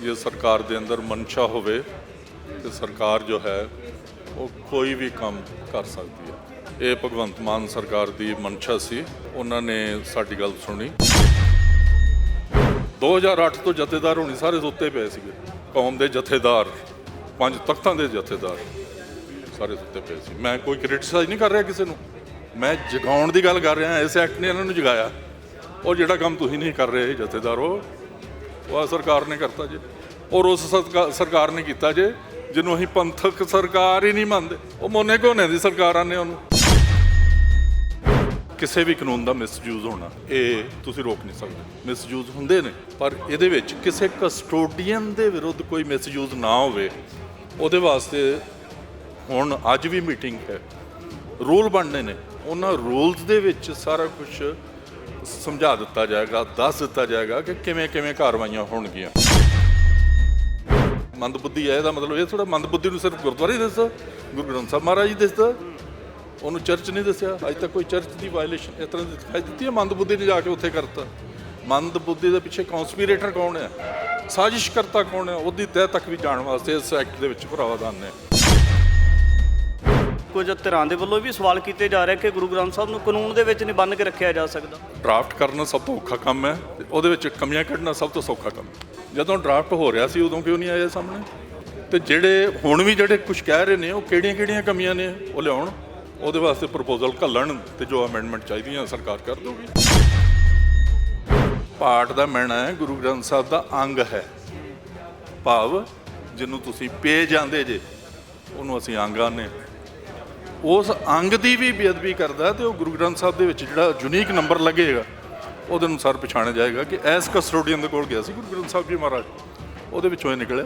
ਜੇ ਸਰਕਾਰ ਦੇ ਅੰਦਰ ਮਨਸ਼ਾ ਹੋਵੇ ਤੇ ਸਰਕਾਰ ਜੋ ਹੈ ਉਹ ਕੋਈ ਵੀ ਕੰਮ ਕਰ ਸਕਦੀ ਹੈ। ਇਹ ਭਗਵੰਤ ਮਾਨ ਸਰਕਾਰ ਦੀ ਮਨਸ਼ਾ ਸੀ, ਉਹਨਾਂ ਨੇ ਸਾਡੀ ਗੱਲ ਸੁਣੀ। 2008 ਤੋਂ ਜਥੇਦਾਰ ਹੋਣੀ ਸਾਰੇ ਸੁੱਤੇ ਪਏ ਸੀਗੇ, ਕੌਮ ਦੇ ਜਥੇਦਾਰ, 5 ਤਖਤਾਂ ਦੇ ਜਥੇਦਾਰ ਸਾਰੇ ਸੁੱਤੇ ਪਏ ਸੀ। ਮੈਂ ਕੋਈ ਕ੍ਰਿਟਿਸਾਈਜ਼ ਨਹੀਂ ਕਰ ਰਿਹਾ ਕਿਸੇ ਨੂੰ, ਮੈਂ ਜਗਾਉਣ ਦੀ ਗੱਲ ਕਰ ਰਿਹਾ। ਇਸ ਐਕਟ ਨੇ ਇਹਨਾਂ ਨੂੰ ਜਗਾਇਆ। ਉਹ ਜਿਹੜਾ ਕੰਮ ਤੁਸੀਂ ਨਹੀਂ ਕਰ ਰਹੇ ਜਥੇਦਾਰੋ, ਉਹ ਸਰਕਾਰ ਨੇ ਕਰਤਾ ਜੇ, ਔਰ ਉਸ ਸਰਕਾਰ ਨੇ ਕੀਤਾ ਜੇ ਜਿਹਨੂੰ ਅਸੀਂ ਪੰਥਕ ਸਰਕਾਰ ਹੀ ਨਹੀਂ ਮੰਨਦੇ। ਉਹ ਮੋਨੇ ਘੋਨੇ ਦੀ ਸਰਕਾਰਾਂ ਨੇ ਉਹਨੂੰ। ਕਿਸੇ ਵੀ ਕਾਨੂੰਨ ਦਾ ਮਿਸਯੂਜ਼ ਹੋਣਾ ਇਹ ਤੁਸੀਂ ਰੋਕ ਨਹੀਂ ਸਕਦੇ। ਮਿਸਯੂਜ਼ ਹੁੰਦੇ ਨੇ, ਪਰ ਇਹਦੇ ਵਿੱਚ ਕਿਸੇ ਕਸਟੋਡੀਅਨ ਦੇ ਵਿਰੁੱਧ ਕੋਈ ਮਿਸਯੂਜ਼ ਨਾ ਹੋਵੇ, ਉਹਦੇ ਵਾਸਤੇ ਹੁਣ ਅੱਜ ਵੀ ਮੀਟਿੰਗ ਹੈ, ਰੂਲ ਬਣਨੇ ਨੇ। ਉਹਨਾਂ ਰੂਲਸ ਦੇ ਵਿੱਚ ਸਾਰਾ ਕੁਝ ਸਮਝਾ ਦਿੱਤਾ ਜਾਏਗਾ, ਦੱਸ ਦਿੱਤਾ ਜਾਏਗਾ ਕਿ ਕਿਵੇਂ ਕਿਵੇਂ ਕਾਰਵਾਈਆਂ ਹੋਣਗੀਆਂ। ਮੰਦਬੁੱਧੀ ਹੈ, ਇਹਦਾ ਮਤਲਬ ਇਹ ਥੋੜਾ ਮੰਦਬੁੱਧੀ ਨੂੰ ਸਿਰਫ ਗੁਰਦੁਆਰੇ ਦੱਸੋ, ਗੁਰੂ ਗ੍ਰੰਥ ਸਾਹਿਬ ਮਹਾਰਾਜ ਜੀ ਦੱਸਦਾ, ਉਹਨੂੰ ਚਰਚ ਨਹੀਂ ਦੱਸਿਆ। ਅੱਜ ਤੱਕ ਕੋਈ ਚਰਚ ਦੀ ਵਾਇਲੇਸ਼ਨ ਇਸ ਤਰ੍ਹਾਂ ਦੀ ਦਿਖਾਈ ਦਿੱਤੀ ਹੈ? ਮੰਦਬੁੱਧੀ ਨੇ ਜਾ ਕੇ ਉੱਥੇ ਕਰਤਾ। ਮੰਦਬੁੱਧੀ ਦੇ ਪਿੱਛੇ ਕੌਂਸਪੀਰੇਟਰ ਕੌਣ ਹੈ, ਸਾਜ਼ਿਸ਼ ਕਰਤਾ ਕੌਣ ਹੈ, ਉਹਦੀ ਤਹਿ ਤੱਕ ਵੀ ਜਾਣ ਵਾਸਤੇ ਇਸ ਐਕਟ ਦੇ ਵਿੱਚ ਪ੍ਰਾਵਧਾਨ ਨੇ। ਕੁਝ ਧਿਰਾਂ ਦੇ ਵੱਲੋਂ ਵੀ ਸਵਾਲ ਕੀਤੇ ਜਾ ਰਹੇ ਕਿ ਗੁਰੂ ਗ੍ਰੰਥ ਸਾਹਿਬ ਨੂੰ ਕਾਨੂੰਨ ਦੇ ਵਿੱਚ ਨਹੀਂ ਬੰਨ੍ਹ ਕੇ ਰੱਖਿਆ ਜਾ ਸਕਦਾ। ਡਰਾਫਟ ਕਰਨਾ ਸਭ ਤੋਂ ਔਖਾ ਕੰਮ ਹੈ, ਤੇ ਉਹਦੇ ਵਿੱਚ ਕਮੀਆਂ ਕੱਢਣਾ ਸਭ ਤੋਂ ਸੌਖਾ ਕੰਮ ਹੈ। ਜਦੋਂ ਡਰਾਫਟ ਹੋ ਰਿਹਾ ਸੀ ਉਦੋਂ ਕਿਉਂ ਨਹੀਂ ਆਇਆ ਸਾਹਮਣੇ? ਤੇ ਜਿਹੜੇ ਹੁਣ ਵੀ ਜਿਹੜੇ ਕੁਝ ਕਹਿ ਰਹੇ ਨੇ ਉਹ ਕਿਹੜੀਆਂ ਕਮੀਆਂ ਨੇ ਉਹ ਲਿਆਉਣ, ਉਹਦੇ ਵਾਸਤੇ ਪ੍ਰਪੋਜ਼ਲ ਘੱਲਣ, ਤੇ ਜੋ ਅਮੈਂਡਮੈਂਟ ਚਾਹੀਦੀਆਂ ਸਰਕਾਰ ਕਰ ਦੇਊਗੀ। ਪਾਠ ਦਾ ਮਹਿਣਾ ਹੈ, ਗੁਰੂ ਗ੍ਰੰਥ ਸਾਹਿਬ ਦਾ ਅੰਗ ਹੈ, ਭਾਵ ਜਿਹਨੂੰ ਤੁਸੀਂ ਪੇ ਜਾਂਦੇ ਜੇ ਉਹਨੂੰ ਅਸੀਂ ਅੰਗ ਆਨੇ। ਉਸ ਅੰਗ ਦੀ ਵੀ ਬੇਅਦਬੀ ਕਰਦਾ ਤੇ ਉਹ ਗੁਰੂ ਗ੍ਰੰਥ ਸਾਹਿਬ ਦੇ ਵਿੱਚ ਜਿਹੜਾ ਯੂਨੀਕ ਨੰਬਰ ਲੱਗੇਗਾ ਉਹਦੇ ਅਨੁਸਾਰ ਪਛਾਣਿਆ ਜਾਏਗਾ ਕਿ ਐਸ ਕਸਟੋਡੀਅਨ ਦੇ ਕੋਲ ਗਿਆ ਸੀ ਗੁਰੂ ਗ੍ਰੰਥ ਸਾਹਿਬ ਜੀ ਮਹਾਰਾਜ, ਉਹਦੇ ਵਿੱਚੋਂ ਇਹ ਨਿਕਲਿਆ।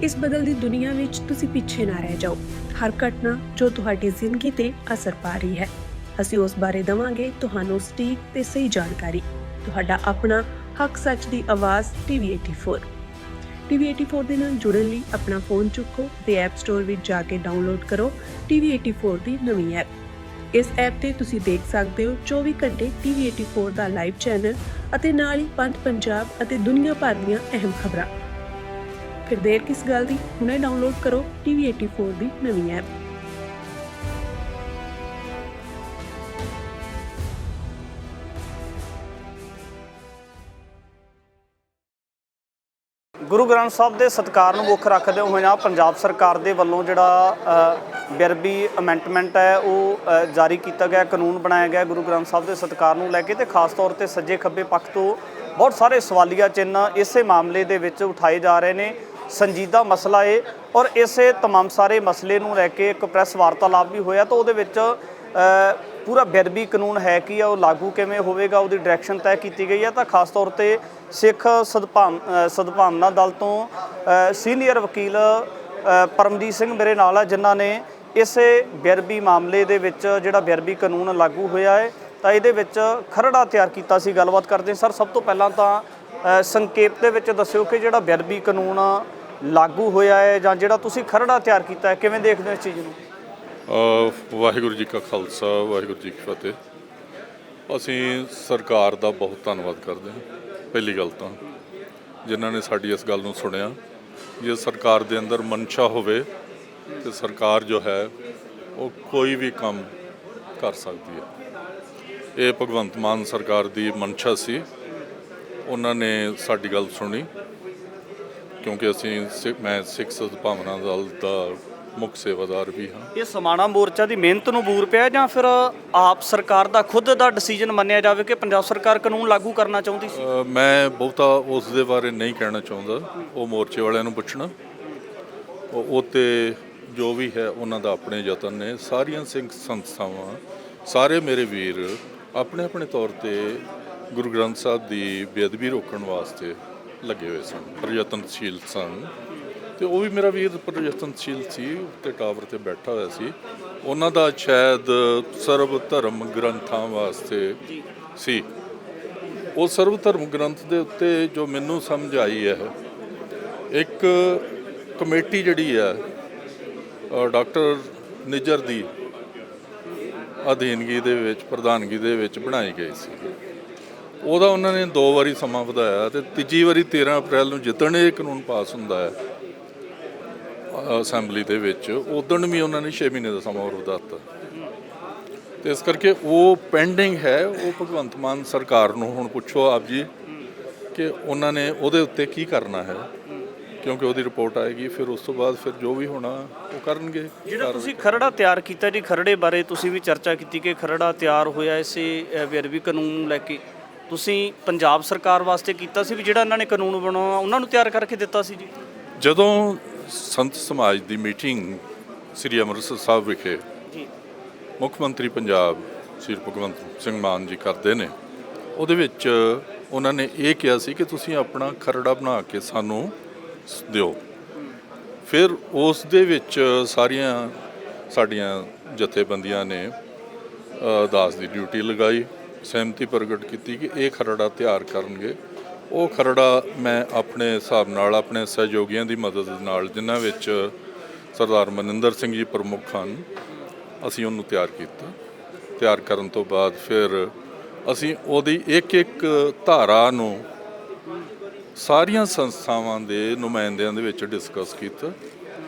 ਇਸ ਬਦਲਦੀ ਦੁਨੀਆ ਵਿੱਚ ਤੁਸੀਂ ਪਿੱਛੇ ਨਾ ਰਹਿ ਜਾਓ। ਹਰ ਘਟਨਾ ਜੋ ਤੁਹਾਡੀ ਜ਼ਿੰਦਗੀ ਤੇ ਅਸਰ ਪਾ ਰਹੀ ਹੈ, ਅਸੀਂ ਉਸ ਬਾਰੇ ਦੇਵਾਂਗੇ ਤੁਹਾਨੂੰ ਸਟੀਕ ਤੇ ਸਹੀ ਜਾਣਕਾਰੀ। ਤੁਹਾਡਾ ਆਪਣਾ ਹੱਕ ਸੱਚ ਦੀ ਆਵਾਜ਼ TV84। TV84 ਦੇ ਨਾਲ ਜੁੜਨ ਲਈ ਆਪਣਾ ਫੋਨ ਚੁੱਕੋ ਤੇ ਐਪ ਸਟੋਰ ਵਿੱਚ ਜਾ ਕੇ ਡਾਊਨਲੋਡ ਕਰੋ TV84 ਦੀ ਨਵੀਂ ਐਪ। ਇਸ ਐਪ ਤੇ ਤੁਸੀਂ ਦੇਖ ਸਕਦੇ ਹੋ 24 ਘੰਟੇ TV84 ਦਾ ਲਾਈਵ ਚੈਨਲ ਅਤੇ ਨਾਲ ਹੀ ਪੰਜ ਪੰਜਾਬ ਅਤੇ ਦੁਨੀਆ ਭਰ ਦੀਆਂ ਅਹਿਮ ਖਬਰਾਂ। ਫਿਰ ਦੇਰ ਕਿਸ ਗੱਲ ਦੀ, ਹੁਣੇ ਡਾਊਨਲੋਡ ਕਰੋ TV84 ਦੀ ਨਵੀਂ ਐਪ। ਗੁਰੂ ਗ੍ਰੰਥ ਸਾਹਿਬ ਦੇ ਸਤਿਕਾਰ ਨੂੰ ਮੁੱਖ ਰੱਖਦੇ ਹੋਏ ਪੰਜਾਬ ਸਰਕਾਰ ਦੇ ਵੱਲੋਂ ਜਿਹੜਾ ਬੇਅਦਬੀ ਅਮੈਂਡਮੈਂਟ ਹੈ ਉਹ ਜਾਰੀ ਕੀਤਾ ਗਿਆ, ਕਾਨੂੰਨ ਬਣਾਇਆ ਗਿਆ ਗੁਰੂ ਗ੍ਰੰਥ ਸਾਹਿਬ ਦੇ ਸਤਿਕਾਰ ਨੂੰ ਲੈ ਕੇ। ਤੇ ਖਾਸ ਤੌਰ ਤੇ ਸੱਜੇ ਖੱਬੇ ਪੱਖ ਤੋਂ ਬਹੁਤ ਸਾਰੇ ਸਵਾਲੀਆ ਚਿੰਨ੍ਹ ਇਸੇ ਮਾਮਲੇ ਦੇ ਵਿੱਚ ਉਠਾਏ ਜਾ ਰਹੇ ਨੇ। ਸੰਜੀਦਾ ਮਸਲਾ ਹੈ ਔਰ ਇਸੇ तमाम ਸਾਰੇ ਮਸਲੇ ਨੂੰ ਲੈ ਕੇ ਇੱਕ ਪ੍ਰੈਸ ਵਾਰਤਾਲਾਪ ਵੀ ਹੋਇਆ ਤਾਂ ਉਹਦੇ ਵਿੱਚ ਪੂਰਾ ਬੇਅਦਬੀ ਕਾਨੂੰਨ ਹੈ ਕੀ ਆ, ਉਹ ਲਾਗੂ ਕਿਵੇਂ ਹੋਵੇਗਾ, ਉਹਦੀ ਡਾਇਰੈਕਸ਼ਨ ਤੈਅ ਕੀਤੀ ਗਈ ਹੈ। ਤਾਂ ਖਾਸ ਤੌਰ ਤੇ ਸਿੱਖ ਸਦਭਾਵਨਾ ਦਲ ਤੋਂ ਸੀਨੀਅਰ ਵਕੀਲ ਪਰਮਜੀਤ ਸਿੰਘ ਮੇਰੇ ਨਾਲ ਆ, ਜਿਨ੍ਹਾਂ ਨੇ ਇਸੇ ਬੇਅਦਬੀ ਮਾਮਲੇ ਦੇ ਵਿੱਚ ਜਿਹੜਾ ਬੇਅਦਬੀ ਕਾਨੂੰਨ ਲਾਗੂ ਹੋਇਆ ਹੈ ਤਾਂ ਇਹਦੇ ਵਿੱਚ ਖਰੜਾ ਤਿਆਰ ਕੀਤਾ ਸੀ। ਗੱਲਬਾਤ ਕਰਦੇ ਸਰ, ਸਭ ਤੋਂ ਪਹਿਲਾਂ ਤਾਂ ਸੰਖੇਪ ਦੇ ਵਿੱਚ ਦੱਸਿਓ ਕਿ ਜਿਹੜਾ ਬੇਅਦਬੀ ਕਾਨੂੰਨ ਲਾਗੂ ਹੋਇਆ ਹੈ ਜਾਂ ਜਿਹੜਾ ਤੁਸੀਂ ਖਰੜਾ ਤਿਆਰ ਕੀਤਾ ਹੈ, ਕਿਵੇਂ ਦੇਖਦੇ ਹੋ ਇਸ ਚੀਜ਼ ਨੂੰ? ਵਾਹਿਗੁਰੂ ਜੀ ਕਾ ਖਾਲਸਾ, ਵਾਹਿਗੁਰੂ ਜੀ ਕੀ ਫਤਿਹ। ਅਸੀਂ ਸਰਕਾਰ ਦਾ ਬਹੁਤ ਧੰਨਵਾਦ ਕਰਦੇ ਹਾਂ। ਪਹਿਲੀ ਗੱਲ ਤਾਂ ਜਿਨ੍ਹਾਂ ਨੇ ਸਾਡੀ ਇਸ ਗੱਲ ਨੂੰ ਸੁਣਿਆ। ਜੇ ਸਰਕਾਰ ਦੇ ਅੰਦਰ ਮਨਸ਼ਾ ਹੋਵੇ ਤੇ ਸਰਕਾਰ ਜੋ ਹੈ ਉਹ ਕੋਈ ਵੀ ਕੰਮ ਕਰ ਸਕਦੀ ਹੈ। ਇਹ ਭਗਵੰਤ ਮਾਨ ਸਰਕਾਰ ਦੀ ਮਨਸ਼ਾ ਸੀ, ਉਹਨਾਂ ਨੇ ਸਾਡੀ ਗੱਲ ਸੁਣੀ। ਕਿਉਂਕਿ ਮੈਂ ਸਿੱਖ ਸਦਭਾਵਨਾ ਦਲ ਦਾ ਮੁੱਖ ਸੇਵਾਦਾਰ ਵੀ ਹਾਂ। ਇਹ ਸਮਾਣਾ ਮੋਰਚਾ ਦੀ ਮਿਹਨਤ ਨੂੰ ਬੂਰ ਪਿਆ ਜਾਂ ਫਿਰ ਆਪ ਸਰਕਾਰ ਦਾ ਖੁਦ ਦਾ ਡਿਸੀਜਨ ਮੰਨਿਆ ਜਾਵੇ ਕਿ ਪੰਜਾਬ ਸਰਕਾਰ ਕਾਨੂੰਨ ਲਾਗੂ ਕਰਨਾ ਚਾਹੁੰਦੀ ਸੀ? ਮੈਂ ਬਹੁਤਾ ਉਸ ਦੇ ਬਾਰੇ ਨਹੀਂ ਕਹਿਣਾ ਚਾਹੁੰਦਾ, ਉਹ ਮੋਰਚੇ ਵਾਲਿਆਂ ਨੂੰ ਪੁੱਛਣਾ। ਉਹ ਤੇ ਜੋ ਵੀ ਹੈ ਉਹਨਾਂ ਦਾ ਆਪਣੇ ਯਤਨ ਨੇ। ਸਾਰੀਆਂ ਸਿੰਘ ਸੰਸਥਾਵਾਂ, ਸਾਰੇ ਮੇਰੇ ਵੀਰ ਆਪਣੇ ਆਪਣੇ ਤੌਰ ਤੇ ਗੁਰੂ ਗ੍ਰੰਥ ਸਾਹਿਬ ਦੀ ਬੇਅਦਬੀ ਰੋਕਣ ਵਾਸਤੇ ਲੱਗੇ ਹੋਏ ਸਨ, ਪ੍ਰਯਤਨਸ਼ੀਲ ਸਨ। ਤੇ ਉਹ ਵੀ ਮੇਰਾ ਵੀਰ ਪ੍ਰਯਤਨਸ਼ੀਲ ਸੀ, ਉੱਤੇ ਟਾਵਰ ਤੇ ਬੈਠਾ ਹੋਇਆ ਸੀ। ਉਹਨਾਂ ਦਾ ਸ਼ਾਇਦ ਸਰਬ ਧਰਮ ਗ੍ਰੰਥਾਂ ਵਾਸਤੇ ਸੀ। ਉਹ ਸਰਬ ਧਰਮ ਗ੍ਰੰਥ ਦੇ ਉੱਤੇ ਜੋ ਮੈਨੂੰ ਸਮਝ ਆਈ ਹੈ, ਇੱਕ ਕਮੇਟੀ ਜਿਹੜੀ ਹੈ ਡਾਕਟਰ ਨਿੱਜਰ ਦੀ ਅਧੀਨਗੀ ਦੇ ਵਿੱਚ, ਪ੍ਰਧਾਨਗੀ ਦੇ ਵਿੱਚ ਬਣਾਈ ਗਈ ਸੀ। ਉਹਦਾ ਉਹਨਾਂ ਨੇ 2 ਵਾਰੀ ਸਮਾਂ ਵਧਾਇਆ ਤੇ ਤੀਜੀ ਵਾਰੀ 13 ਅਪ੍ਰੈਲ ਨੂੰ ਜਿੱਦਣ ਇਹ ਕਾਨੂੰਨ ਪਾਸ ਹੁੰਦਾ ਹੈ ਅਸੈਂਬਲੀ ਦੇ ਵਿੱਚ, ਉਦਣ ਵੀ ਉਹਨਾਂ ਨੇ 6 ਮਹੀਨੇ ਦਾ ਸਮਾਂ ਹੋਰ ਵਧਾ ਦਿੱਤਾ। ਤੇ ਇਸ ਕਰਕੇ ਉਹ ਪੈਂਡਿੰਗ ਹੈ। ਉਹ ਭਗਵੰਤ ਮਾਨ ਸਰਕਾਰ ਨੂੰ ਹੁਣ ਪੁੱਛੋ ਆਪ ਜੀ ਕਿ ਉਹਨਾਂ ਨੇ ਉਹਦੇ ਉੱਤੇ ਕੀ ਕਰਨਾ ਹੈ, ਕਿਉਂਕਿ ਉਹਦੀ ਰਿਪੋਰਟ ਆਏਗੀ, ਫਿਰ ਉਸ ਤੋਂ ਬਾਅਦ ਫਿਰ ਜੋ ਵੀ ਹੋਣਾ ਉਹ ਕਰਨਗੇ। ਜਿਹੜਾ ਤੁਸੀਂ ਖਰੜਾ ਤਿਆਰ ਕੀਤਾ ਜੀ, ਖਰੜੇ ਬਾਰੇ ਤੁਸੀਂ ਵੀ ਚਰਚਾ ਕੀਤੀ ਕਿ ਖਰੜਾ ਤਿਆਰ ਹੋਇਆ ਇਸੇ ਬੇਅਦਬੀ ਕਾਨੂੰਨ ਨੂੰ ਲੈ ਕੇ, ਤੁਸੀਂ ਪੰਜਾਬ ਸਰਕਾਰ ਵਾਸਤੇ ਕੀਤਾ ਸੀ ਵੀ ਜਿਹੜਾ ਇਹਨਾਂ ਨੇ ਕਾਨੂੰਨ ਬਣਾਉਣਾ ਉਹਨਾਂ ਨੂੰ ਤਿਆਰ ਕਰਕੇ ਦਿੱਤਾ ਸੀ ਜੀ? ਜਦੋਂ ਸੰਤ ਸਮਾਜ ਦੀ ਮੀਟਿੰਗ ਸ੍ਰੀ ਅੰਮ੍ਰਿਤਸਰ ਸਾਹਿਬ ਵਿਖੇ ਜੀ ਮੁੱਖ ਮੰਤਰੀ ਪੰਜਾਬ ਸ੍ਰੀ ਭਗਵੰਤ ਸਿੰਘ ਮਾਨ ਜੀ ਕਰਦੇ ਨੇ, ਉਹਦੇ ਵਿੱਚ ਉਹਨਾਂ ਨੇ ਇਹ ਕਿਹਾ ਸੀ ਕਿ ਤੁਸੀਂ ਆਪਣਾ ਖਰੜਾ ਬਣਾ ਕੇ ਸਾਨੂੰ ਦਿਓ। ਫਿਰ ਉਸ ਦੇ ਵਿੱਚ ਸਾਰੀਆਂ ਸਾਡੀਆਂ ਜਥੇਬੰਦੀਆਂ ਨੇ ਦਾਸ ਦੀ ਡਿਊਟੀ ਲਗਾਈ, ਸਹਿਮਤੀ ਪ੍ਰਗਟ ਕੀਤੀ ਕਿ ਇਹ ਖਰੜਾ ਤਿਆਰ ਕਰਨਗੇ। ਉਹ ਖਰੜਾ ਮੈਂ ਆਪਣੇ ਹਿਸਾਬ ਨਾਲ, ਆਪਣੇ ਸਹਿਯੋਗੀਆਂ ਦੀ ਮਦਦ ਨਾਲ, ਜਿਨ੍ਹਾਂ ਵਿੱਚ ਸਰਦਾਰ ਮਨਿੰਦਰ ਸਿੰਘ ਜੀ ਪ੍ਰਮੁੱਖ ਹਨ, ਅਸੀਂ ਉਹਨੂੰ ਤਿਆਰ ਕੀਤਾ। ਤਿਆਰ ਕਰਨ ਤੋਂ ਬਾਅਦ ਫਿਰ ਅਸੀਂ ਉਹਦੀ ਇੱਕ ਧਾਰਾ ਨੂੰ ਸਾਰੀਆਂ ਸੰਸਥਾਵਾਂ ਦੇ ਨੁਮਾਇੰਦਿਆਂ ਦੇ ਵਿੱਚ ਡਿਸਕਸ ਕੀਤਾ।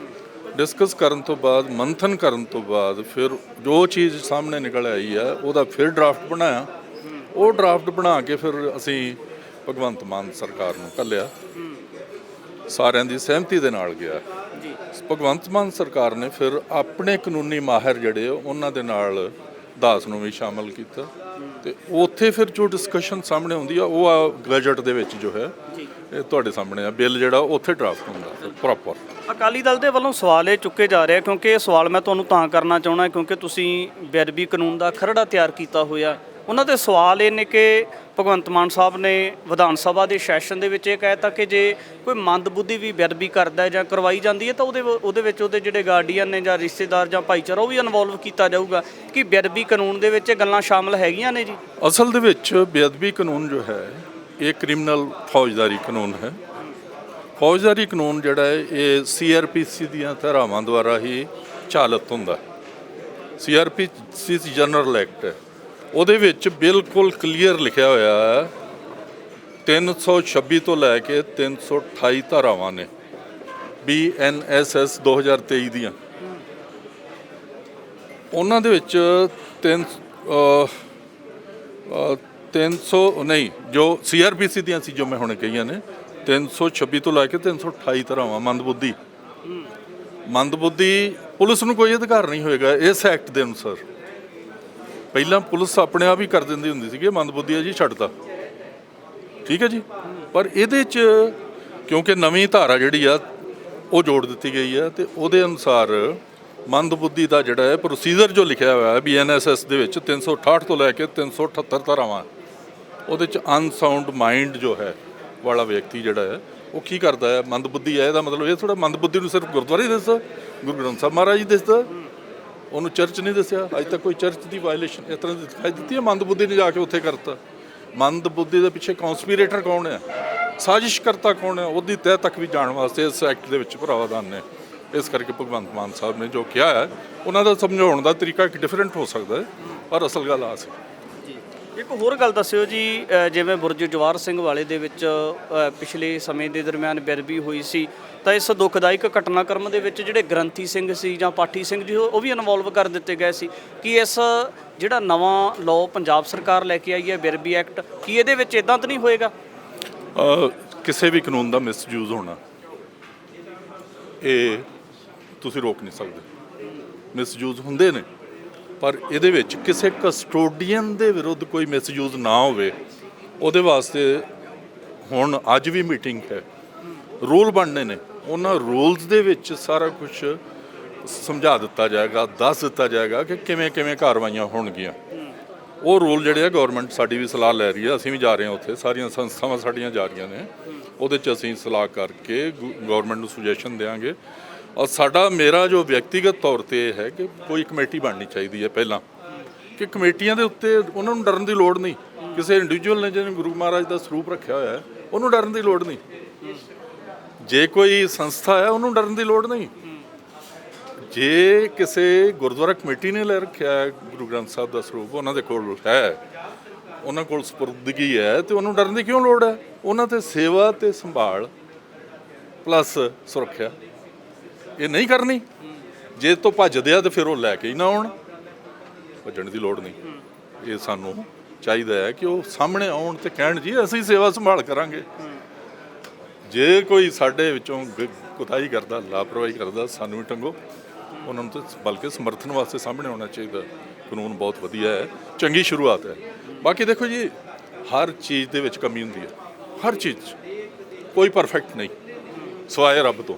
ਡਿਸਕਸ ਕਰਨ ਤੋਂ ਬਾਅਦ, ਮੰਥਨ ਕਰਨ ਤੋਂ ਬਾਅਦ, ਫਿਰ ਜੋ ਚੀਜ਼ ਸਾਹਮਣੇ ਨਿਕਲ ਆਈ ਹੈ ਉਹਦਾ ਫਿਰ ਡਰਾਫਟ ਬਣਾਇਆ। ਉਹ ਡਰਾਫਟ ਬਣਾ ਕੇ ਫਿਰ ਅਸੀਂ ਭਗਵੰਤ ਮਾਨ ਸਰਕਾਰ ਨੂੰ ਘੱਲਿਆ, ਸਾਰਿਆਂ ਦੀ ਸਹਿਮਤੀ ਦੇ ਨਾਲ ਗਿਆ। ਭਗਵੰਤ ਮਾਨ ਸਰਕਾਰ ਨੇ ਫਿਰ ਆਪਣੇ ਕਾਨੂੰਨੀ ਮਾਹਿਰ ਜਿਹੜੇ ਉਹਨਾਂ ਦੇ ਨਾਲ ਦਾਸ ਨੂੰ ਵੀ ਸ਼ਾਮਲ ਕੀਤਾ ਤੇ ਉੱਥੇ ਫਿਰ ਜੋ ਡਿਸਕਸ਼ਨ ਸਾਹਮਣੇ ਆਉਂਦੀ ਆ ਉਹ ਆ ਗਜਟ ਦੇ ਵਿੱਚ ਜੋ ਹੈ ਇਹ ਤੁਹਾਡੇ ਸਾਹਮਣੇ ਆ ਬਿੱਲ ਜਿਹੜਾ ਉੱਥੇ ਡਰਾਫਟ ਹੁੰਦਾ ਪ੍ਰੋਪਰ। ਅਕਾਲੀ ਦਲ ਦੇ ਵੱਲੋਂ ਸਵਾਲ ਇਹ ਚੁੱਕੇ ਜਾ ਰਿਹਾ, ਕਿਉਂਕਿ ਇਹ ਸਵਾਲ ਮੈਂ ਤੁਹਾਨੂੰ ਤਾਂ ਕਰਨਾ ਚਾਹੁੰਦਾ ਕਿਉਂਕਿ ਤੁਸੀਂ ਬੇਅਦਬੀ ਕਾਨੂੰਨ ਦਾ ਖਰੜਾ ਤਿਆਰ ਕੀਤਾ ਹੋਇਆ। ਉਹਨਾਂ ਦੇ ਸਵਾਲ ਇਹ ਨੇ ਕਿ ਭਗਵੰਤ ਮਾਨ ਸਾਹਿਬ ਨੇ ਵਿਧਾਨ ਸਭਾ ਦੇ ਸੈਸ਼ਨ ਦੇ ਵਿੱਚ ਇਹ ਕਹਿਤਾ ਕਿ ਜੇ ਕੋਈ ਮੰਦਬੁੱਧੀ ਵੀ ਬੇਅਦਬੀ ਕਰਦਾ ਜਾਂ ਕਰਵਾਈ ਜਾਂਦੀ ਹੈ ਤਾਂ ਉਹਦੇ ਵਿੱਚ ਉਹਦੇ ਜਿਹੜੇ ਗਾਰਡੀਅਨ ਨੇ ਜਾਂ ਰਿਸ਼ਤੇਦਾਰ ਜਾਂ ਭਾਈਚਾਰਾ ਉਹ ਵੀ ਇਨਵੋਲਵ ਕੀਤਾ ਜਾਊਗਾ। ਕਿ ਬੇਅਦਬੀ ਕਾਨੂੰਨ ਦੇ ਵਿੱਚ ਇਹ ਗੱਲਾਂ ਸ਼ਾਮਲ ਹੈਗੀਆਂ ਨੇ ਜੀ? ਅਸਲ ਦੇ ਵਿੱਚ ਬੇਅਦਬੀ ਕਾਨੂੰਨ ਜੋ ਹੈ ਇਹ ਕ੍ਰਿਮੀਨਲ ਫੌਜਦਾਰੀ ਕਾਨੂੰਨ ਹੈ। ਫੌਜਦਾਰੀ ਕਾਨੂੰਨ ਜਿਹੜਾ ਹੈ ਇਹ CRPC ਦੀਆਂ ਧਾਰਾਵਾਂ ਦੁਆਰਾ ਹੀ ਚਾਲਤ ਹੁੰਦਾ। CRPC ਜਨਰਲ ਐਕਟ ਹੈ, ਉਹਦੇ ਵਿੱਚ ਬਿਲਕੁਲ ਕਲੀਅਰ ਲਿਖਿਆ ਹੋਇਆ ਹੈ 326 ਤੋਂ ਲੈ ਕੇ 328 ਧਾਰਾਵਾਂ ਨੇ BNSS 2023 ਦੀਆਂ। ਉਹਨਾਂ ਦੇ ਵਿੱਚ 300 ਨਹੀਂ, ਜੋ CRPC ਦੀਆਂ ਸੀ ਜੋ ਮੈਂ ਹੁਣੇ ਕਹੀਆਂ ਨੇ 326 ਤੋਂ ਲੈ ਕੇ 328 ਧਾਰਾਵਾਂ। ਮੰਦਬੁੱਧੀ ਪੁਲਿਸ ਨੂੰ ਕੋਈ ਅਧਿਕਾਰ ਨਹੀਂ ਹੋਏਗਾ ਇਸ ਐਕਟ ਦੇ ਅਨੁਸਾਰ। ਪਹਿਲਾਂ ਪੁਲਿਸ ਆਪਣੇ ਆਪ ਹੀ ਕਰ ਦਿੰਦੀ ਹੁੰਦੀ ਸੀ ਕਿ ਮੰਦਬੁੱਧੀ ਹੈ ਜੀ ਛੱਡਤਾ, ਠੀਕ ਹੈ ਜੀ। ਪਰ ਇਹਦੇ 'ਚ ਕਿਉਂਕਿ ਨਵੀਂ ਧਾਰਾ ਜਿਹੜੀ ਆ ਉਹ ਜੋੜ ਦਿੱਤੀ ਗਈ ਹੈ ਤੇ ਉਹਦੇ ਅਨੁਸਾਰ ਮੰਦਬੁੱਧੀ ਦਾ ਜਿਹੜਾ ਹੈ ਪ੍ਰੋਸੀਜਰ ਜੋ ਲਿਖਿਆ ਹੋਇਆ ਹੈ BNSS ਦੇ ਵਿੱਚ 368 ਤੋਂ ਲੈ ਕੇ 378 ਧਾਰਾਵਾਂ। ਉਹਦੇ 'ਚ ਅਨਸਾਊਂਡ ਮਾਈਂਡ ਜੋ ਹੈ ਵਾਲਾ ਵਿਅਕਤੀ ਜਿਹੜਾ ਹੈ ਉਹ ਕੀ ਕਰਦਾ ਹੈ, ਮੰਦਬੁੱਧੀ ਹੈ। ਇਹਦਾ ਮਤਲਬ ਇਹ ਥੋੜ੍ਹਾ ਮੰਦਬੁੱਧੀ ਨੂੰ ਸਿਰਫ ਗੁਰਦੁਆਰੇ ਹੀ ਦੱਸਦਾ, ਗੁਰੂ ਗ੍ਰੰਥ ਸਾਹਿਬ ਮਹਾਰਾਜ ਜੀ ਦੱਸਦਾ, ਉਹਨੂੰ ਚਰਚ ਨਹੀਂ ਦੱਸਿਆ। ਅੱਜ ਤੱਕ ਕੋਈ ਚਰਚ ਦੀ ਵਾਇਲੇਸ਼ਨ ਇਸ ਤਰ੍ਹਾਂ ਦੀ ਦਿਖਾਈ ਦਿੱਤੀ ਹੈ? ਮੰਦਬੁੱਧੀ ਨੇ ਜਾ ਕੇ ਉੱਥੇ ਕਰਤਾ। ਮੰਦਬੁੱਧੀ ਦੇ ਪਿੱਛੇ ਕੌਂਸਪੀਰੇਟਰ ਕੌਣ ਹੈ, ਸਾਜ਼ਿਸ਼ਕਰਤਾ ਕੌਣ ਹੈ, ਉਹਦੀ ਤਹਿ ਤੱਕ ਵੀ ਜਾਣ ਵਾਸਤੇ ਇਸ ਐਕਟ ਦੇ ਵਿੱਚ ਪ੍ਰਾਵਧਾਨ ਨੇ। ਇਸ ਕਰਕੇ ਭਗਵੰਤ ਮਾਨ ਸਾਹਿਬ ਨੇ ਜੋ ਕਿਹਾ ਹੈ ਉਹਨਾਂ ਦਾ ਸਮਝਾਉਣ ਦਾ ਤਰੀਕਾ ਇੱਕ ਡਿਫਰੈਂਟ ਹੋ ਸਕਦਾ ਹੈ, ਪਰ ਅਸਲ ਗੱਲ ਆ ਸੀ। ਇੱਕ ਹੋਰ ਗੱਲ ਦੱਸਿਓ ਜੀ, ਜਿਵੇਂ ਬੁਰਜ ਜਵਾਹਰ ਸਿੰਘ ਵਾਲੇ ਦੇ ਵਿੱਚ ਪਿਛਲੇ ਸਮੇਂ ਦੇ ਦਰਮਿਆਨ ਬੇਅਦਬੀ ਹੋਈ ਸੀ ਤਾਂ ਇਸ ਦੁਖਦਾਇਕ ਘਟਨਾਕ੍ਰਮ ਦੇ ਵਿੱਚ ਜਿਹੜੇ ਗ੍ਰੰਥੀ ਸਿੰਘ ਸੀ ਜਾਂ ਪਾਠੀ ਸਿੰਘ ਜੀ ਉਹ ਵੀ ਇਨਵੋਲਵ ਕਰ ਦਿੱਤੇ ਗਏ ਸੀ। ਕਿ ਇਸ ਜਿਹੜਾ ਨਵਾਂ ਲਾਅ ਪੰਜਾਬ ਸਰਕਾਰ ਲੈ ਕੇ ਆਈ ਹੈ ਬੇਅਦਬੀ ਐਕਟ, ਕੀ ਇਹਦੇ ਵਿੱਚ ਇਦਾਂ ਤਾਂ ਨਹੀਂ ਹੋਏਗਾ? ਕਿਸੇ ਵੀ ਕਾਨੂੰਨ ਦਾ ਮਿਸਯੂਜ਼ ਹੋਣਾ ਇਹ ਤੁਸੀਂ ਰੋਕ ਨਹੀਂ ਸਕਦੇ। ਮਿਸਯੂਜ਼ ਹੁੰਦੇ ਨੇ, ਪਰ ਇਹਦੇ ਵਿੱਚ ਕਿਸੇ ਕਸਟੋਡੀਅਨ ਦੇ ਵਿਰੁੱਧ ਕੋਈ ਮਿਸਯੂਜ਼ ਨਾ ਹੋਵੇ ਉਹਦੇ ਵਾਸਤੇ ਹੁਣ ਅੱਜ ਵੀ ਮੀਟਿੰਗ ਹੈ, ਰੂਲ ਬਣਨੇ ਨੇ। ਉਹਨਾਂ ਰੂਲਸ ਦੇ ਵਿੱਚ ਸਾਰਾ ਕੁਝ ਸਮਝਾ ਦਿੱਤਾ ਜਾਏਗਾ, ਦੱਸ ਦਿੱਤਾ ਜਾਏਗਾ ਕਿ ਕਿਵੇਂ ਕਿਵੇਂ ਕਾਰਵਾਈਆਂ ਹੋਣਗੀਆਂ। ਉਹ ਰੂਲ ਜਿਹੜੇ ਆ ਗਵਰਨਮੈਂਟ ਸਾਡੀ ਵੀ ਸਲਾਹ ਲੈ ਰਹੀ ਹੈ, ਅਸੀਂ ਵੀ ਜਾ ਰਹੇ ਹਾਂ ਉੱਥੇ, ਸਾਰੀਆਂ ਸੰਸਥਾਵਾਂ ਸਾਡੀਆਂ ਜਾ ਰਹੀਆਂ ਨੇ। ਉਹਦੇ 'ਚ ਅਸੀਂ ਸਲਾਹ ਕਰਕੇ ਗਵਰਨਮੈਂਟ ਨੂੰ ਸੁਜੈਸ਼ਨ ਦੇਵਾਂਗੇ। ਔਰ ਮੇਰਾ ਜੋ ਵਿਅਕਤੀਗਤ ਤੌਰ 'ਤੇ ਇਹ ਹੈ ਕਿ ਕੋਈ ਕਮੇਟੀ ਬਣਨੀ ਚਾਹੀਦੀ ਹੈ ਪਹਿਲਾਂ, ਕਿ ਕਮੇਟੀਆਂ ਦੇ ਉੱਤੇ ਉਹਨਾਂ ਨੂੰ ਡਰਨ ਦੀ ਲੋੜ ਨਹੀਂ। ਕਿਸੇ ਇੰਡੀਵਿਜੂਅਲ ਨੇ ਜਿਹਨੇ ਗੁਰੂ ਮਹਾਰਾਜ ਦਾ ਸਰੂਪ ਰੱਖਿਆ ਹੋਇਆ ਹੈ ਉਹਨੂੰ ਡਰਨ ਦੀ ਲੋੜ ਨਹੀਂ। ਜੇ ਕੋਈ ਸੰਸਥਾ ਹੈ ਉਹਨੂੰ ਡਰਨ ਦੀ ਲੋੜ ਨਹੀਂ। ਜੇ ਕਿਸੇ ਗੁਰਦੁਆਰਾ ਕਮੇਟੀ ਨੇ ਲੈ ਰੱਖਿਆ ਹੈ ਗੁਰੂ ਗ੍ਰੰਥ ਸਾਹਿਬ ਦਾ ਸਰੂਪ, ਉਹਨਾਂ ਦੇ ਕੋਲ ਹੈ, ਉਹਨਾਂ ਕੋਲ ਸਪੁਰਦਗੀ ਹੈ ਤੇ ਉਹਨੂੰ ਡਰਨ ਦੀ ਕਿਉਂ ਲੋੜ ਹੈ? ਉਹਨਾਂ ਤੇ ਸੇਵਾ ਤੇ ਸੰਭਾਲ ਪਲੱਸ ਸੁਰੱਖਿਆ ਇਹ ਨਹੀਂ ਕਰਨੀ। ਜੇ ਤੋਂ ਭੱਜਦੇ ਆ ਤੇ ਫਿਰ ਉਹ ਲੈ ਕੇ ਹੀ ਨਾ ਆਉਣ, ਭੱਜਣ ਦੀ ਲੋੜ ਨਹੀਂ। ਇਹ ਸਾਨੂੰ ਚਾਹੀਦਾ ਹੈ ਕਿ ਉਹ ਸਾਹਮਣੇ ਆਉਣ ਤੇ ਕਹਿਣ ਜੀ ਅਸੀਂ ਸੇਵਾ ਸੰਭਾਲ ਕਰਾਂਗੇ। ਜੇ ਕੋਈ ਸਾਡੇ ਵਿੱਚੋਂ ਕੁਤਾਹੀ ਕਰਦਾ, ਲਾਪਰਵਾਹੀ ਕਰਦਾ, ਸਾਨੂੰ ਵੀ ਟੰਗੋ। ਉਹਨਾਂ ਨੂੰ ਤਾਂ ਬਲਕਿ ਸਮਰਥਨ ਵਾਸਤੇ ਸਾਹਮਣੇ ਆਉਣਾ ਚਾਹੀਦਾ। ਕਾਨੂੰਨ ਬਹੁਤ ਵਧੀਆ ਹੈ, ਚੰਗੀ ਸ਼ੁਰੂਆਤ ਹੈ। ਬਾਕੀ ਦੇਖੋ ਜੀ, ਹਰ ਚੀਜ਼ ਦੇ ਵਿੱਚ ਕਮੀ ਹੁੰਦੀ ਹੈ, ਹਰ ਚੀਜ਼ 'ਚ ਕੋਈ ਪਰਫੈਕਟ ਨਹੀਂ ਸਿਵਾਏ ਰੱਬ ਤੋਂ,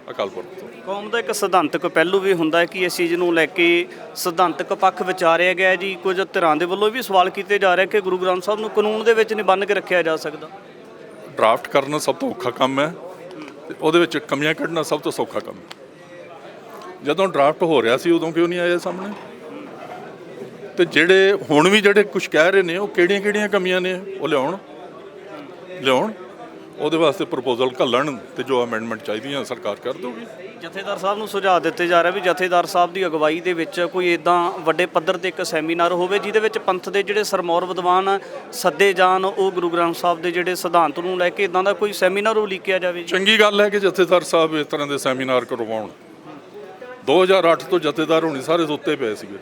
ਅਕਾਲ ਪੁਰਖ ਤੋਂ। ਕੌਮ ਦਾ ਇੱਕ ਸਿਧਾਂਤਕ ਪਹਿਲੂ ਵੀ ਹੁੰਦਾ ਹੈ ਕਿ ਇਸ ਚੀਜ਼ ਨੂੰ ਲੈ ਕੇ ਸਿਧਾਂਤਕ ਪੱਖ ਵਿਚਾਰਿਆ ਗਿਆ ਜੀ। ਕੁਝ ਧਿਰਾਂ ਦੇ ਵੱਲੋਂ ਵੀ ਸਵਾਲ ਕੀਤੇ ਜਾ ਰਹੇ ਕਿ ਗੁਰੂ ਗ੍ਰੰਥ ਸਾਹਿਬ ਨੂੰ ਕਾਨੂੰਨ ਦੇ ਵਿੱਚ ਨਹੀਂ ਬੰਨ੍ਹ ਕੇ ਰੱਖਿਆ ਜਾ ਸਕਦਾ। ਡਰਾਫਟ ਕਰਨਾ ਸਭ ਤੋਂ ਔਖਾ ਕੰਮ ਹੈ ਤੇ ਉਹਦੇ ਵਿੱਚ ਕਮੀਆਂ ਕੱਢਣਾ ਸਭ ਤੋਂ ਸੌਖਾ ਕੰਮ ਹੈ। ਜਦੋਂ ਡਰਾਫਟ ਹੋ ਰਿਹਾ ਸੀ ਉਦੋਂ ਕਿਉਂ ਨਹੀਂ ਆਇਆ ਸਾਹਮਣੇ? ਤੇ ਜਿਹੜੇ ਹੁਣ ਵੀ ਜਿਹੜੇ ਕੁਝ ਕਹਿ ਰਹੇ ਨੇ ਉਹ ਕਿਹੜੀਆਂ ਕਮੀਆਂ ਨੇ ਉਹ ਲਿਆਉਣ। ਉਹਦੇ ਵਾਸਤੇ ਪ੍ਰਪੋਜ਼ਲ ਘੱਲਣ ਤੇ ਜੋ ਅਮੈਂਡਮੈਂਟ ਚਾਹੀਦੀਆਂ ਸਰਕਾਰ ਕਰ ਦੇਊਗੀ। ਜਥੇਦਾਰ ਸਾਹਿਬ ਨੂੰ ਸੁਝਾਅ ਦਿੱਤੇ ਜਾ ਰਿਹਾ ਵੀ ਜਥੇਦਾਰ ਸਾਹਿਬ ਦੀ ਅਗਵਾਈ ਦੇ ਵਿੱਚ ਕੋਈ ਇਦਾਂ ਵੱਡੇ ਪੱਧਰ ਤੇ ਇੱਕ ਸੈਮੀਨਾਰ ਹੋਵੇ ਜਿਹਦੇ ਵਿੱਚ ਪੰਥ ਦੇ ਜਿਹੜੇ ਸਰਮੌਰ ਵਿਦਵਾਨ ਸੱਦੇ ਜਾਣ, ਉਹ ਗੁਰੂ ਗ੍ਰੰਥ ਸਾਹਿਬ ਦੇ ਜਿਹੜੇ ਸਿਧਾਂਤ ਨੂੰ ਲੈ ਕੇ ਇਦਾਂ ਦਾ ਕੋਈ ਸੈਮੀਨਾਰ ਉਲੀਕਿਆ ਜਾਵੇ। ਚੰਗੀ ਗੱਲ ਹੈ ਕਿ ਜਥੇਦਾਰ ਸਾਹਿਬ ਇਸ ਤਰ੍ਹਾਂ ਦੇ ਸੈਮੀਨਾਰ ਕਰਵਾਉਣ। 2008 ਤੋਂ ਜਥੇਦਾਰ ਹੋਣੀ ਸਾਰੇ ਸੁੱਤੇ ਪਏ ਸੀਗੇ।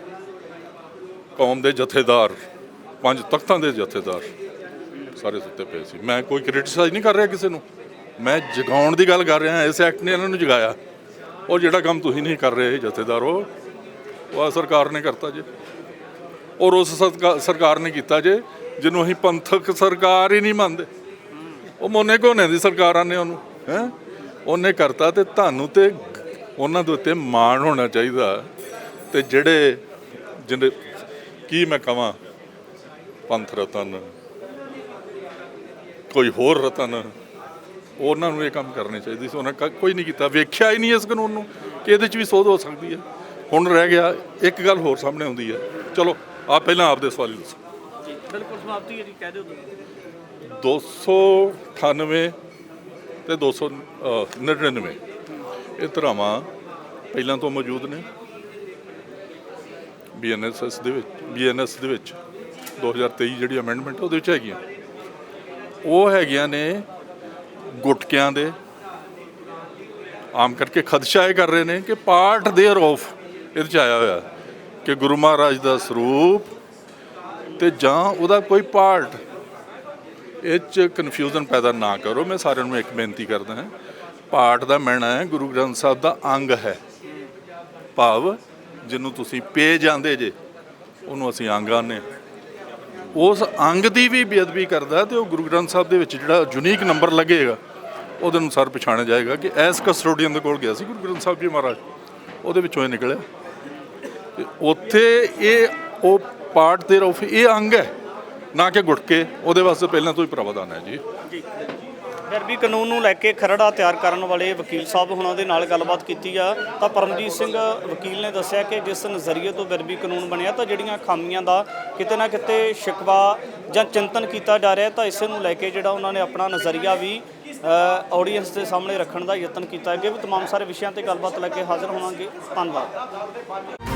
ਕੌਮ ਦੇ ਜਥੇਦਾਰ, 5 ਤਖਤਾਂ ਦੇ ਜਥੇਦਾਰ ਸਾਰੇ ਸੁੱਤੇ ਪਏ ਸੀ। ਮੈਂ ਕੋਈ ਕ੍ਰਿਟਿਸਾਈਜ਼ ਨਹੀਂ ਕਰ ਰਿਹਾ ਕਿਸੇ ਨੂੰ, ਮੈਂ ਜਗਾਉਣ ਦੀ ਗੱਲ ਕਰ ਰਿਹਾ। ਇਸ ਐਕਟ ਨੇ ਇਹਨਾਂ ਨੂੰ ਜਗਾਇਆ। ਉਹ ਜਿਹੜਾ ਕੰਮ ਤੁਸੀਂ ਨਹੀਂ ਕਰ ਰਹੇ ਜਥੇਦਾਰੋ, ਉਹ ਸਰਕਾਰ ਨੇ ਕਰਤਾ ਜੇ, ਔਰ ਉਸ ਸਰਕਾਰ ਨੇ ਕੀਤਾ ਜੇ ਜਿਹਨੂੰ ਅਸੀਂ ਪੰਥਕ ਸਰਕਾਰ ਹੀ ਨਹੀਂ ਮੰਨਦੇ। ਉਹ ਮੋਨੇ ਘੋਨੇ ਦੀ ਸਰਕਾਰਾਂ ਨੇ ਉਹਨੂੰ ਉਹਨੇ ਕਰਤਾ। ਤੇ ਤੁਹਾਨੂੰ ਤੇ ਉਹਨਾਂ ਦੇ ਉੱਤੇ ਮਾਣ ਹੋਣਾ ਚਾਹੀਦਾ। ਤੇ ਜਿਹੜੇ ਕੀ ਮੈਂ ਕਹਾਂ, ਪੰਥ ਰਤਨ, ਕੋਈ ਹੋਰ ਰਤਨ, ਉਹਨਾਂ ਨੂੰ ਇਹ ਕੰਮ ਕਰਨੇ ਚਾਹੀਦੇ ਸੀ। ਉਹਨਾਂ ਕੋਈ ਨਹੀਂ ਕੀਤਾ, ਵੇਖਿਆ ਹੀ ਨਹੀਂ ਇਸ ਕਾਨੂੰਨ ਨੂੰ ਕਿ ਇਹਦੇ 'ਚ ਵੀ ਸੋਧ ਹੋ ਸਕਦੀ ਹੈ। ਹੁਣ ਰਹਿ ਗਿਆ ਇੱਕ ਗੱਲ ਹੋਰ ਸਾਹਮਣੇ ਆਉਂਦੀ ਹੈ। ਚਲੋ ਆਪ ਪਹਿਲਾਂ ਆਪਦੇ ਸਵਾਲ ਹੀ ਦੱਸੋ। ਜੀ ਬਿਲਕੁਲ ਸਮਾਪਤੀ ਹੈ ਜੀ, ਕਹਿ ਦਿਓ। 298 ਤੇ 299 ਇਹ ਧਾਰਾਵਾਂ ਪਹਿਲਾਂ ਤੋਂ ਮੌਜੂਦ ਨੇ BNS ਦੇ ਵਿੱਚ 2023 ਜਿਹੜੀ ਅਮੈਂਡਮੈਂਟ ਉਹਦੇ ਵਿੱਚ ਹੈਗੀਆਂ। ਉਹ ਹੈਗੀਆਂ ਨੇ ਗੁਟਕਿਆਂ ਦੇ। ਆਮ ਕਰਕੇ ਖਦਸ਼ਾ ਇਹ ਕਰ ਰਹੇ ਨੇ ਕਿ ਪਾਰਟ ਦੇਅਰ ਆਫ ਇਹਦੇ 'ਚ ਆਇਆ ਹੋਇਆ ਕਿ ਗੁਰੂ ਮਹਾਰਾਜ ਦਾ ਸਰੂਪ ਤੇ ਜਾਂ ਉਹਦਾ ਕੋਈ ਪਾਰਟ। ਇਹ 'ਚ ਕਨਫਿਊਜ਼ਨ ਪੈਦਾ ਨਾ ਕਰੋ। ਮੈਂ ਸਾਰਿਆਂ ਨੂੰ ਇੱਕ ਬੇਨਤੀ ਕਰਦਾ ਹਾਂ, ਪਾਰਟ ਦਾ ਮਾਇਨਾ ਹੈ ਗੁਰੂ ਗ੍ਰੰਥ ਸਾਹਿਬ ਦਾ ਅੰਗ ਹੈ। ਭਾਵ ਜਿਹਨੂੰ ਤੁਸੀਂ ਪੇ ਜਾਂਦੇ ਜੇ ਉਹਨੂੰ ਅਸੀਂ ਅੰਗ ਆਨੇ। ਉਸ ਅੰਗ ਦੀ ਵੀ ਬੇਅਦਬੀ ਕਰਦਾ ਤੇ ਉਹ ਗੁਰੂ ਗ੍ਰੰਥ ਸਾਹਿਬ ਦੇ ਵਿੱਚ ਜਿਹੜਾ ਯੂਨੀਕ ਨੰਬਰ ਲੱਗੇਗਾ ਉਹਦੇ ਅਨੁਸਾਰ ਪਛਾਣਿਆ ਜਾਏਗਾ ਕਿ ਐਸ ਕਸਟੋਡੀਅਨ ਦੇ ਕੋਲ ਗਿਆ ਸੀ ਗੁਰੂ ਗ੍ਰੰਥ ਸਾਹਿਬ ਜੀ ਮਹਾਰਾਜ, ਉਹਦੇ ਵਿੱਚੋਂ ਇਹ ਨਿਕਲਿਆ। ਤੇ ਉੱਥੇ ਇਹ ਉਹ ਪਾਰਟ ਦੇ ਰੂਪ ਇਹ ਅੰਗ ਹੈ, ਨਾ ਕਿ ਗੁਟਕੇ। ਉਹਦੇ ਵਾਸਤੇ ਪਹਿਲਾਂ ਤੋਂ ਹੀ ਪ੍ਰਾਵਧਾਨ ਹੈ ਜੀ। ਫਿਰ ਵੀ ਕਾਨੂੰਨ ਨੂੰ ਲੈ ਕੇ ਖਰੜਾ ਤਿਆਰ ਕਰਨ ਵਾਲੇ ਵਕੀਲ ਸਾਹਿਬ ਹੁਣਾਂ ਦੇ ਨਾਲ ਗੱਲਬਾਤ ਕੀਤੀ ਆ ਤਾਂ ਪਰਮਜੀਤ ਸਿੰਘ ਵਕੀਲ ਨੇ ਦੱਸਿਆ ਕਿ ਜਿਸ ਨਜ਼ਰੀਏ ਤੋਂ ਬਿਰਬੀ ਕਾਨੂੰਨ ਬਣਿਆ ਤਾਂ ਜਿਹੜੀਆਂ ਖਾਮੀਆਂ ਦਾ ਕਿਤੇ ਨਾ ਕਿਤੇ ਸ਼ਿਕਵਾ ਜਾਂ ਚਿੰਤਨ ਕੀਤਾ ਜਾ ਰਿਹਾ, ਤਾਂ ਇਸੇ ਨੂੰ ਲੈ ਕੇ ਜਿਹੜਾ ਉਹਨਾਂ ਨੇ ਆਪਣਾ ਨਜ਼ਰੀਆ ਵੀ ਆਡੀਅנס ਦੇ ਸਾਹਮਣੇ ਰੱਖਣ ਦਾ ਯਤਨ ਕੀਤਾ। ਅੱਗੇ ਵੀ ਤਮਾਮ ਸਾਰੇ ਵਿਸ਼ਿਆਂ ਤੇ ਗੱਲਬਾਤ ਲੈ ਕੇ ਹਾਜ਼ਰ ਹੋਵਾਂਗੇ। ਧੰਨਵਾਦ।